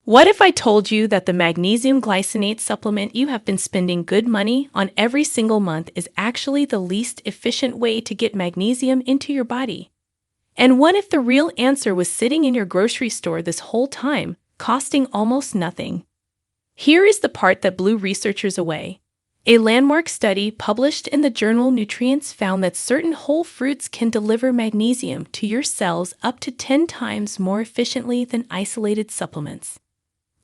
What if I told you that the magnesium glycinate supplement you have been spending good money on every single month is actually the least efficient way to get magnesium into your body? And what if the real answer was sitting in your grocery store this whole time, costing almost nothing? Here is the part that blew researchers away. A landmark study published in the journal Nutrients found that certain whole fruits can deliver magnesium to your cells up to 10 times more efficiently than isolated supplements.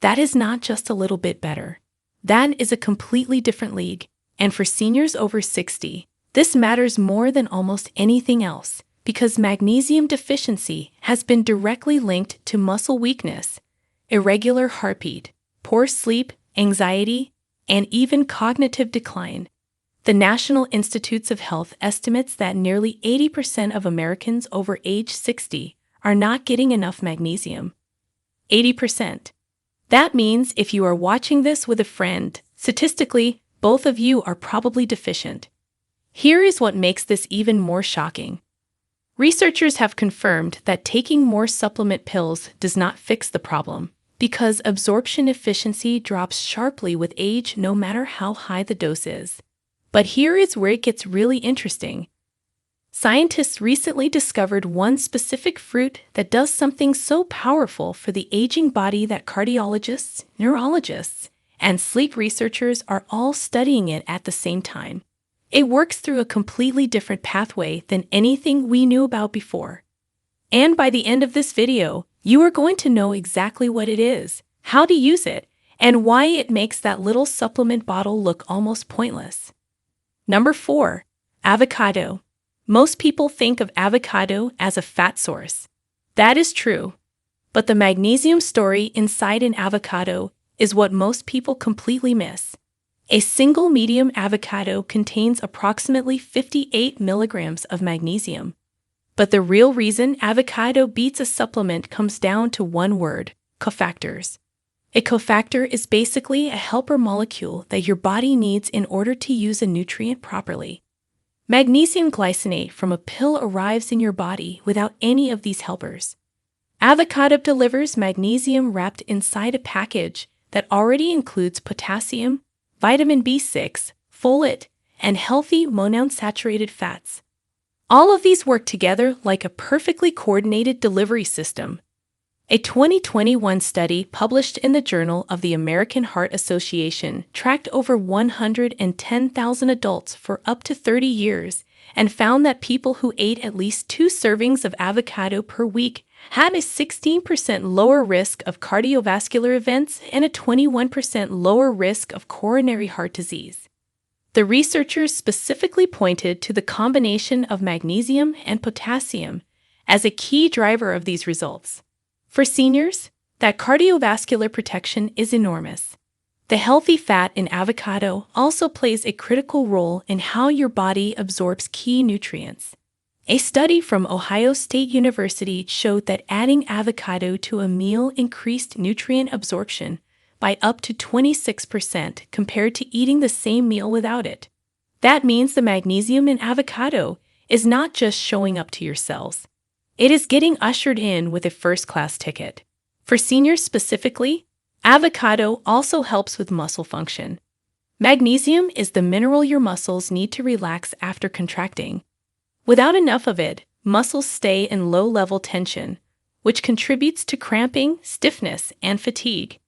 That is not just a little bit better. That is a completely different league. And for seniors over 60, this matters more than almost anything else because magnesium deficiency has been directly linked to muscle weakness, irregular heartbeat, poor sleep, anxiety, and even cognitive decline. The National Institutes of Health estimates that nearly 80% of Americans over age 60 are not getting enough magnesium. 80%. That means if you are watching this with a friend, statistically, both of you are probably deficient. Here is what makes this even more shocking. Researchers have confirmed that taking more supplement pills does not fix the problem, because absorption efficiency drops sharply with age no matter how high the dose is. But here is where it gets really interesting. Scientists recently discovered one specific fruit that does something so powerful for the aging body that cardiologists, neurologists, and sleep researchers are all studying it at the same time. It works through a completely different pathway than anything we knew about before. And by the end of this video, you are going to know exactly what it is, how to use it, and why it makes that little supplement bottle look almost pointless. Number 4. Avocado. Most people think of avocado as a fat source. That is true. But the magnesium story inside an avocado is what most people completely miss. A single medium avocado contains approximately 58 milligrams of magnesium. But the real reason avocado beats a supplement comes down to one word: cofactors. A cofactor is basically a helper molecule that your body needs in order to use a nutrient properly. Magnesium glycinate from a pill arrives in your body without any of these helpers. Avocado delivers magnesium wrapped inside a package that already includes potassium, vitamin B6, folate, and healthy monounsaturated fats. All of these work together like a perfectly coordinated delivery system. A 2021 study published in the Journal of the American Heart Association tracked over 110,000 adults for up to 30 years and found that people who ate at least 2 servings of avocado per week had a 16% lower risk of cardiovascular events and a 21% lower risk of coronary heart disease. The researchers specifically pointed to the combination of magnesium and potassium as a key driver of these results. For seniors, that cardiovascular protection is enormous. The healthy fat in avocado also plays a critical role in how your body absorbs key nutrients. A study from Ohio State University showed that adding avocado to a meal increased nutrient absorption by up to 26% compared to eating the same meal without it. That means the magnesium in avocado is not just showing up to your cells. It is getting ushered in with a first-class ticket. For seniors specifically, avocado also helps with muscle function. Magnesium is the mineral your muscles need to relax after contracting. Without enough of it, muscles stay in low-level tension, which contributes to cramping, stiffness, and fatigue.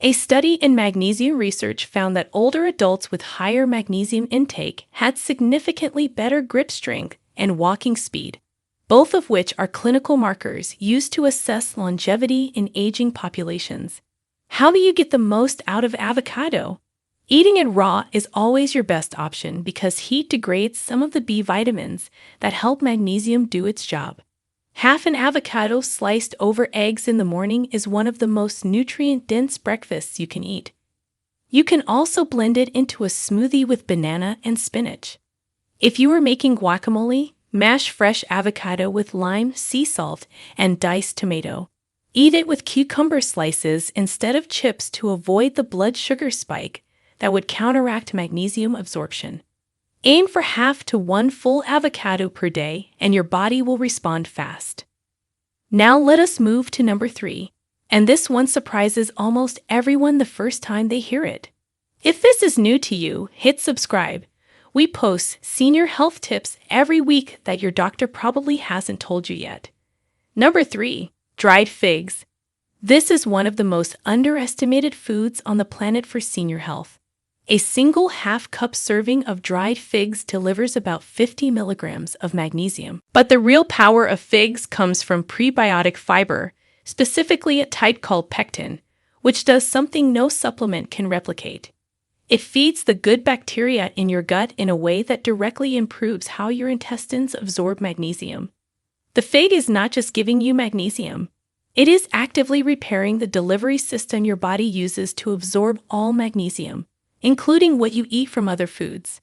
A study in magnesium research found that older adults with higher magnesium intake had significantly better grip strength and walking speed, both of which are clinical markers used to assess longevity in aging populations. How do you get the most out of avocado? Eating it raw is always your best option because heat degrades some of the B vitamins that help magnesium do its job. Half an avocado sliced over eggs in the morning is one of the most nutrient-dense breakfasts you can eat. You can also blend it into a smoothie with banana and spinach. If you are making guacamole, mash fresh avocado with lime, sea salt, and diced tomato. Eat it with cucumber slices instead of chips to avoid the blood sugar spike that would counteract magnesium absorption. Aim for half to 1 full avocado per day, and your body will respond fast. Now let us move to number 3. And this one surprises almost everyone the first time they hear it. If this is new to you, hit subscribe. We post senior health tips every week that your doctor probably hasn't told you yet. Number 3. Dried figs. This is one of the most underestimated foods on the planet for senior health. A single half-cup serving of dried figs delivers about 50 milligrams of magnesium. But the real power of figs comes from prebiotic fiber, specifically a type called pectin, which does something no supplement can replicate. It feeds the good bacteria in your gut in a way that directly improves how your intestines absorb magnesium. The fig is not just giving you magnesium. It is actively repairing the delivery system your body uses to absorb all magnesium, including what you eat from other foods.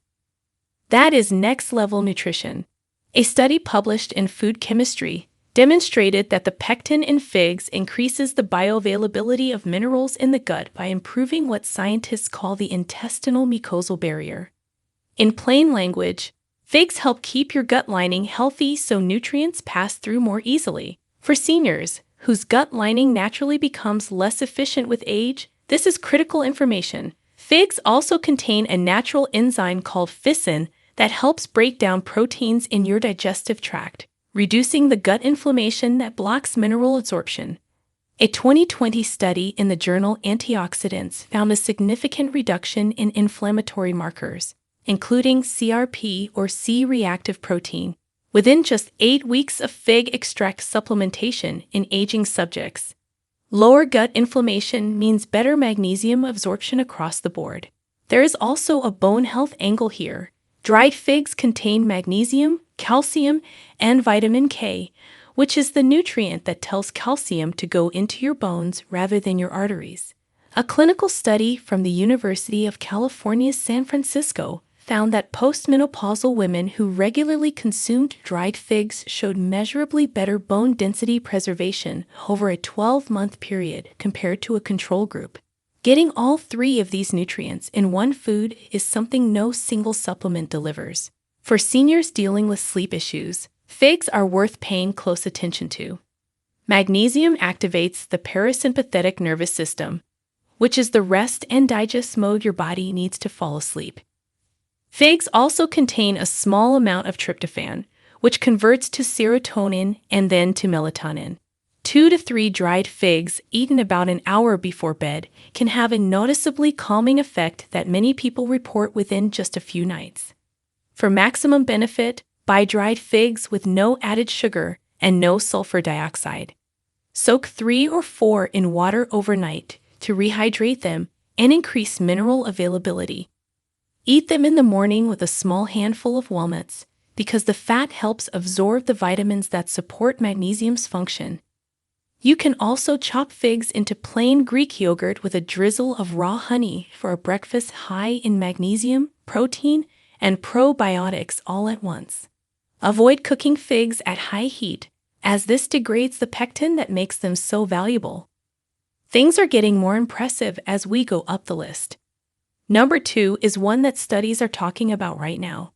That is next-level nutrition. A study published in Food Chemistry demonstrated that the pectin in figs increases the bioavailability of minerals in the gut by improving what scientists call the intestinal mucosal barrier. In plain language, figs help keep your gut lining healthy so nutrients pass through more easily. For seniors, whose gut lining naturally becomes less efficient with age, this is critical information. Figs also contain a natural enzyme called ficin that helps break down proteins in your digestive tract, reducing the gut inflammation that blocks mineral absorption. A 2020 study in the journal Antioxidants found a significant reduction in inflammatory markers, including CRP or C-reactive protein, within just 8 weeks of fig extract supplementation in aging subjects. Lower gut inflammation means better magnesium absorption across the board. There is also a bone health angle here. Dried figs contain magnesium, calcium, and vitamin K, which is the nutrient that tells calcium to go into your bones rather than your arteries. A clinical study from the University of California, San Francisco, found that postmenopausal women who regularly consumed dried figs showed measurably better bone density preservation over a 12-month period compared to a control group. Getting all 3 of these nutrients in one food is something no single supplement delivers. For seniors dealing with sleep issues, figs are worth paying close attention to. Magnesium activates the parasympathetic nervous system, which is the rest and digest mode your body needs to fall asleep. Figs also contain a small amount of tryptophan, which converts to serotonin and then to melatonin. 2 to 3 dried figs eaten about an hour before bed can have a noticeably calming effect that many people report within just a few nights. For maximum benefit, buy dried figs with no added sugar and no sulfur dioxide. Soak 3 or 4 in water overnight to rehydrate them and increase mineral availability. Eat them in the morning with a small handful of walnuts because the fat helps absorb the vitamins that support magnesium's function. You can also chop figs into plain Greek yogurt with a drizzle of raw honey for a breakfast high in magnesium, protein, and probiotics all at once. Avoid cooking figs at high heat, as this degrades the pectin that makes them so valuable. Things are getting more impressive as we go up the list. Number 2 is one that studies are talking about right now.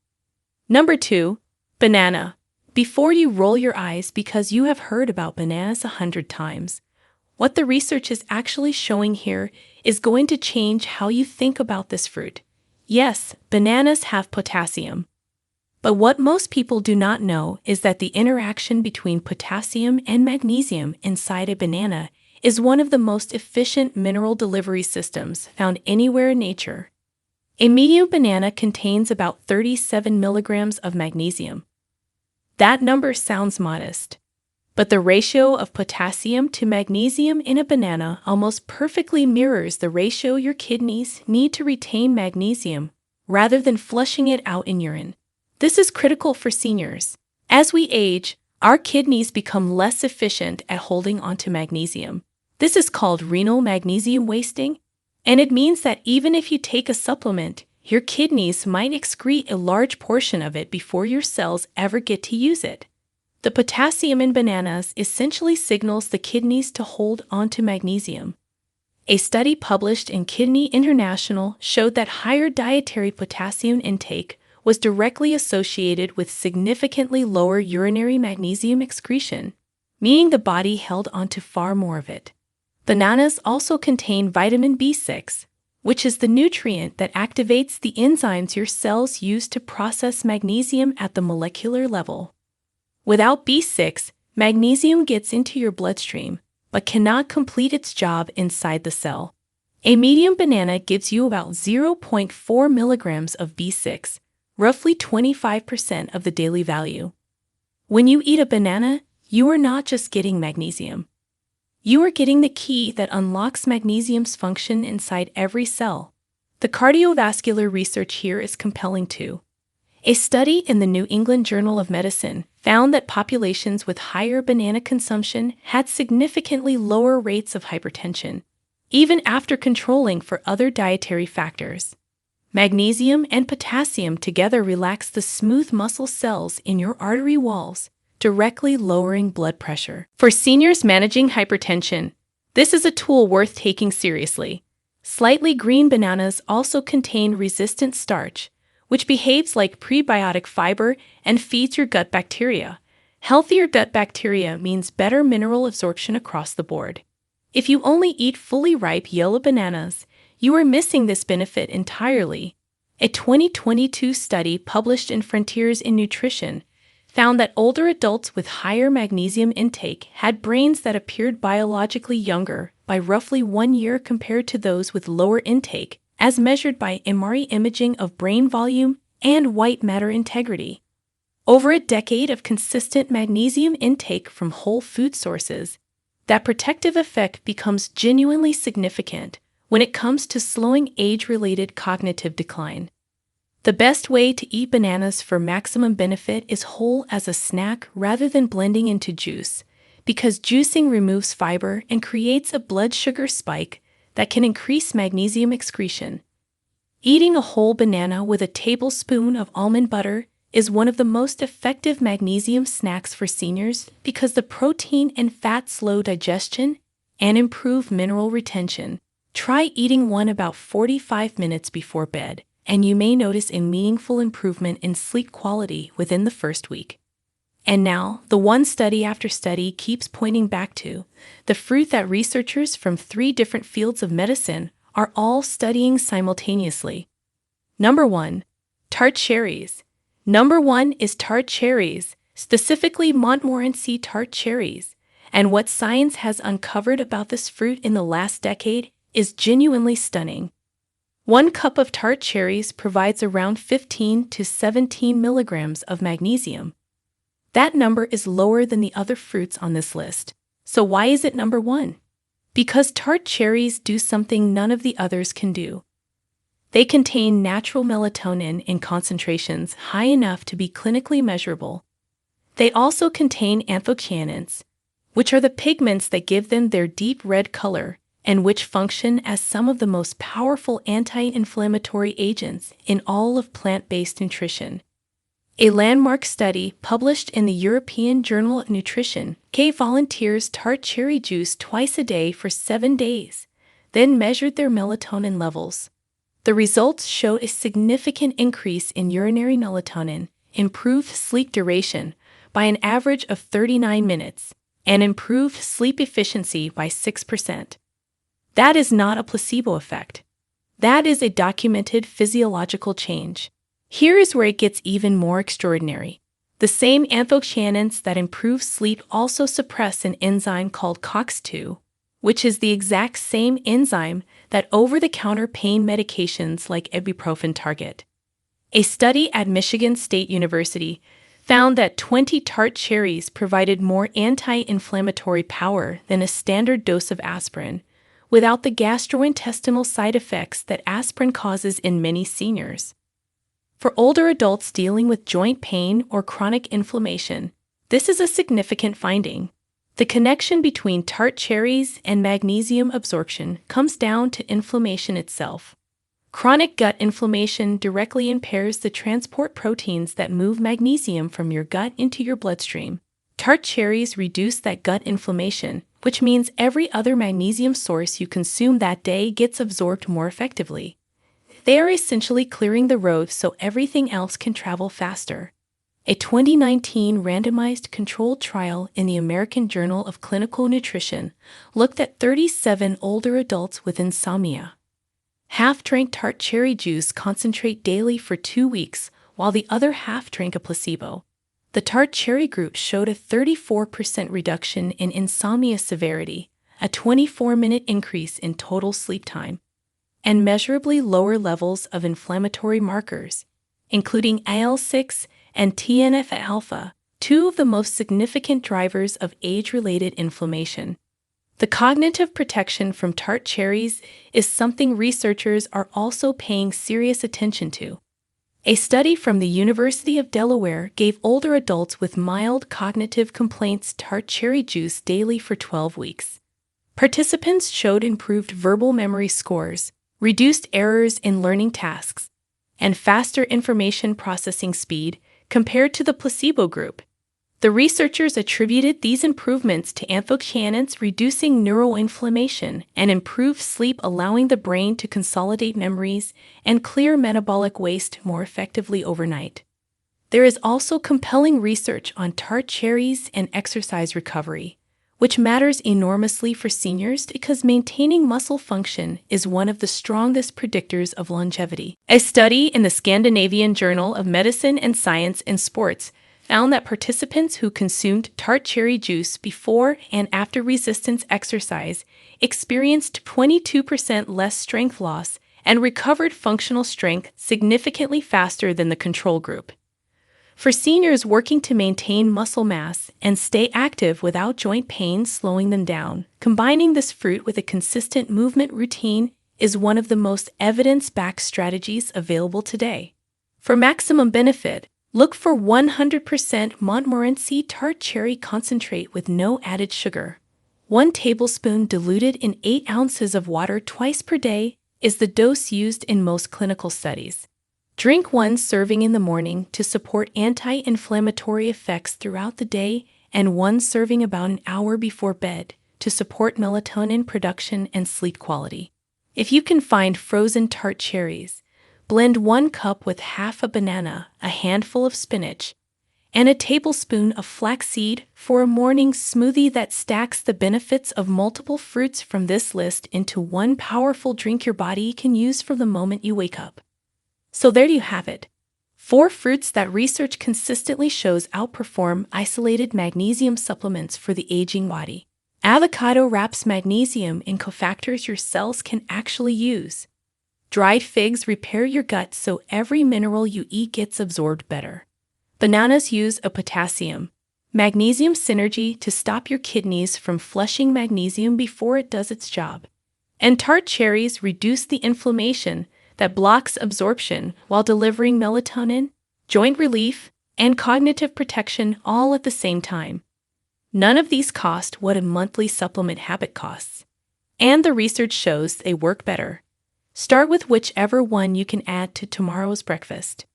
Number 2, banana. Before you roll your eyes because you have heard about bananas 100 times, what the research is actually showing here is going to change how you think about this fruit. Yes, bananas have potassium. But what most people do not know is that the interaction between potassium and magnesium inside a banana is one of the most efficient mineral delivery systems found anywhere in nature. A medium banana contains about 37 milligrams of magnesium. That number sounds modest, but the ratio of potassium to magnesium in a banana almost perfectly mirrors the ratio your kidneys need to retain magnesium rather than flushing it out in urine. This is critical for seniors. As we age, our kidneys become less efficient at holding onto magnesium. This is called renal magnesium wasting, and it means that even if you take a supplement, your kidneys might excrete a large portion of it before your cells ever get to use it. The potassium in bananas essentially signals the kidneys to hold onto magnesium. A study published in Kidney International showed that higher dietary potassium intake was directly associated with significantly lower urinary magnesium excretion, meaning the body held onto far more of it. Bananas also contain vitamin B6, which is the nutrient that activates the enzymes your cells use to process magnesium at the molecular level. Without B6, magnesium gets into your bloodstream, but cannot complete its job inside the cell. A medium banana gives you about 0.4 milligrams of B6, roughly 25% of the daily value. When you eat a banana, you are not just getting magnesium. You are getting the key that unlocks magnesium's function inside every cell. The cardiovascular research here is compelling too. A study in the New England Journal of Medicine found that populations with higher banana consumption had significantly lower rates of hypertension, even after controlling for other dietary factors. Magnesium and potassium together relax the smooth muscle cells in your artery walls, directly lowering blood pressure. For seniors managing hypertension, this is a tool worth taking seriously. Slightly green bananas also contain resistant starch, which behaves like prebiotic fiber and feeds your gut bacteria. Healthier gut bacteria means better mineral absorption across the board. If you only eat fully ripe yellow bananas, you are missing this benefit entirely. A 2022 study published in Frontiers in Nutrition found that older adults with higher magnesium intake had brains that appeared biologically younger by roughly 1 year compared to those with lower intake, as measured by MRI imaging of brain volume and white matter integrity. Over a decade of consistent magnesium intake from whole food sources, that protective effect becomes genuinely significant when it comes to slowing age-related cognitive decline. The best way to eat bananas for maximum benefit is whole as a snack rather than blending into juice, because juicing removes fiber and creates a blood sugar spike that can increase magnesium excretion. Eating a whole banana with a tablespoon of almond butter is one of the most effective magnesium snacks for seniors because the protein and fat slow digestion and improve mineral retention. Try eating one about 45 minutes before bed, and you may notice a meaningful improvement in sleep quality within the first week. And now, the one study after study keeps pointing back to, the fruit that researchers from 3 different fields of medicine are all studying simultaneously. Number 1. Tart cherries. Number 1 is tart cherries, specifically Montmorency tart cherries. And what science has uncovered about this fruit in the last decade is genuinely stunning. 1 cup of tart cherries provides around 15 to 17 milligrams of magnesium. That number is lower than the other fruits on this list. So why is it number 1? Because tart cherries do something none of the others can do. They contain natural melatonin in concentrations high enough to be clinically measurable. They also contain anthocyanins, which are the pigments that give them their deep red color and which function as some of the most powerful anti-inflammatory agents in all of plant-based nutrition. A landmark study published in the European Journal of Nutrition gave volunteers tart cherry juice twice a day for 7 days, then measured their melatonin levels. The results showed a significant increase in urinary melatonin, improved sleep duration by an average of 39 minutes, and improved sleep efficiency by 6%. That is not a placebo effect. That is a documented physiological change. Here is where it gets even more extraordinary. The same anthocyanins that improve sleep also suppress an enzyme called COX-2, which is the exact same enzyme that over-the-counter pain medications like ibuprofen target. A study at Michigan State University found that 20 tart cherries provided more anti-inflammatory power than a standard dose of aspirin, without the gastrointestinal side effects that aspirin causes in many seniors. For older adults dealing with joint pain or chronic inflammation, this is a significant finding. The connection between tart cherries and magnesium absorption comes down to inflammation itself. Chronic gut inflammation directly impairs the transport proteins that move magnesium from your gut into your bloodstream. Tart cherries reduce that gut inflammation, which means every other magnesium source you consume that day gets absorbed more effectively. They are essentially clearing the road so everything else can travel faster. A 2019 randomized controlled trial in the American Journal of Clinical Nutrition looked at 37 older adults with insomnia. Half drank Tart cherry juice concentrate daily for 2 weeks, while the other half drank a placebo. The Tart cherry group showed a 34% reduction in insomnia severity, a 24-minute increase in total sleep time, and measurably lower levels of inflammatory markers, including IL-6 and TNF-alpha, two of the most significant drivers of age-related inflammation. The cognitive protection from Tart cherries is something researchers are also paying serious attention to. A study from the University of Delaware gave older adults with mild cognitive complaints Tart cherry juice daily for 12 weeks. Participants showed improved verbal memory scores, reduced errors in learning tasks, and faster information processing speed compared to the placebo group. The researchers attributed these improvements to anthocyanins reducing neuroinflammation and improved sleep, allowing the brain to consolidate memories and clear metabolic waste more effectively overnight. There is also compelling research on Tart cherries and exercise recovery, which matters enormously for seniors because maintaining muscle function is one of the strongest predictors of longevity. A study in the Scandinavian Journal of Medicine and Science in Sports found that participants who consumed Tart cherry juice before and after resistance exercise experienced 22% less strength loss and recovered functional strength significantly faster than the control group. For seniors working to maintain muscle mass and stay active without joint pain slowing them down, combining this fruit with a consistent movement routine is one of the most evidence-backed strategies available today. For maximum benefit, look for 100% Montmorency Tart cherry concentrate with no added sugar. 1 tablespoon diluted in 8 ounces of water twice per day is the dose used in most clinical studies. Drink 1 serving in the morning to support anti-inflammatory effects throughout the day and 1 serving about an hour before bed to support melatonin production and sleep quality. If you can find frozen Tart cherries, blend 1 cup with half a banana, a handful of spinach, and a tablespoon of flaxseed for a morning smoothie that stacks the benefits of multiple fruits from this list into one powerful drink your body can use from the moment you wake up. So there you have it. 4 fruits that research consistently shows outperform isolated magnesium supplements for the aging body. Avocado wraps magnesium in cofactors your cells can actually use. Dried figs repair your gut so every mineral you eat gets absorbed better. Bananas use a potassium-magnesium synergy to stop your kidneys from flushing magnesium before it does its job. And Tart cherries reduce the inflammation that blocks absorption while delivering melatonin, joint relief, and cognitive protection all at the same time. None of these cost what a monthly supplement habit costs. And the research shows they work better. Start with whichever one you can add to tomorrow's breakfast.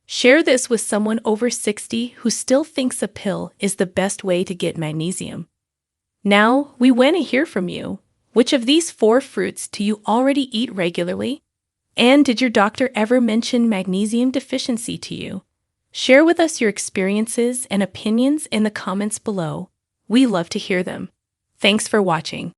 Share this with someone over 60 who still thinks a pill is the best way to get magnesium. Now, we want to hear from you. Which of these 4 fruits do you already eat regularly? And did your doctor ever mention magnesium deficiency to you? Share with us your experiences and opinions in the comments below. We love to hear them. Thanks for watching.